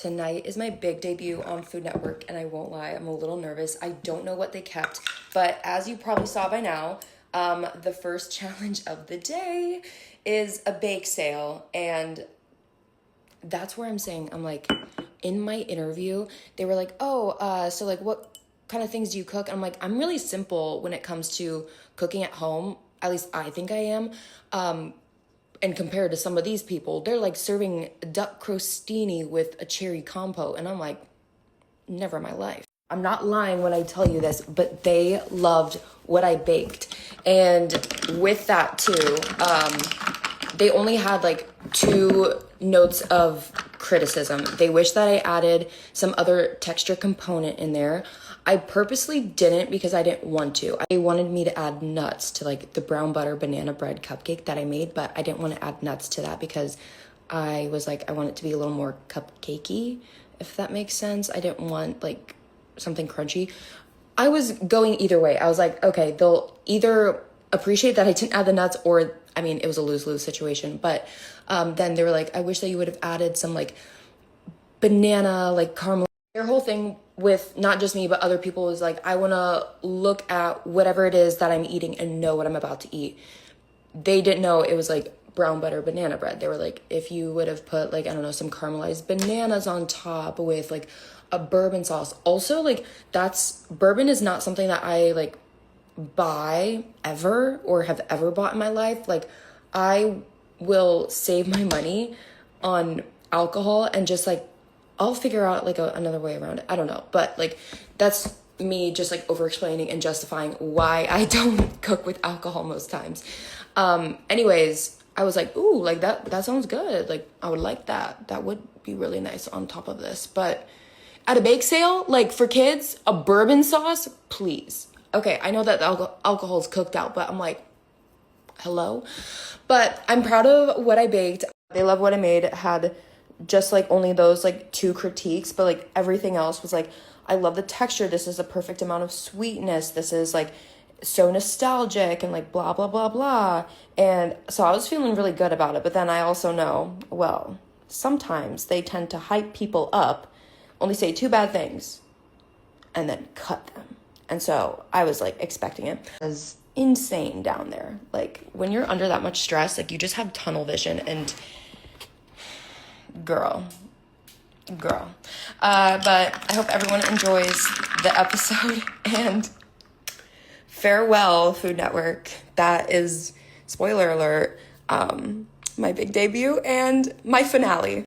Tonight is my big debut on Food Network, and I won't lie, I'm a little nervous. I don't know what they kept, but as you probably saw by now, the first challenge of the day is a bake sale, and that's where I'm saying, I'm like, in my interview, they were like, so like what kind of things do you cook? I'm like, I'm really simple when it comes to cooking at home. At least I think I am. And compared to some of these people, they're like serving duck crostini with a cherry compote. And I'm like, never in my life. I'm not lying when I tell you this, but they loved what I baked. And with that too, they only had like 2 notes of criticism. They wish that I added some other texture component in there. I purposely didn't because I didn't want to. They wanted me to add nuts to like the brown butter banana bread cupcake that I made, but I didn't want to add nuts to that because I was like, I want it to be a little more cupcakey, if that makes sense. I didn't want like something crunchy. I was going either way. I was like, okay, they'll either appreciate that I didn't add the nuts, or I mean, it was a lose-lose situation. But then they were like, I wish that you would have added some like banana, like caramel. Their whole thing with not just me, but other people was like, I want to look at whatever it is that I'm eating and know what I'm about to eat. They didn't know it was like brown butter banana bread. They were like, if you would have put like, I don't know, some caramelized bananas on top with like a bourbon sauce. Also, like bourbon is not something that I like buy ever or have ever bought in my life. Like I will save my money on alcohol and just like I'll figure out like another way around it. I don't know, but like that's me just like over explaining and justifying why I don't cook with alcohol most times. Anyways, I was like, ooh, like that sounds good. Like I would like that. That would be really nice on top of this. But at a bake sale, like for kids, a bourbon sauce, please. Okay, I know that the alcohol is cooked out, but I'm like, hello? But I'm proud of what I baked. They love what I made. It had just like only those like 2 critiques, but like everything else was like, I love the texture. This is a perfect amount of sweetness. This is like so nostalgic and like blah, blah, blah, blah. And so I was feeling really good about it. But then I also know, well, sometimes they tend to hype people up, only say 2 bad things, and then cut them. And so I was like expecting it. It was insane down there. Like when you're under that much stress, like you just have tunnel vision and girl. But I hope everyone enjoys the episode and farewell, Food Network. That is, spoiler alert, my big debut and my finale.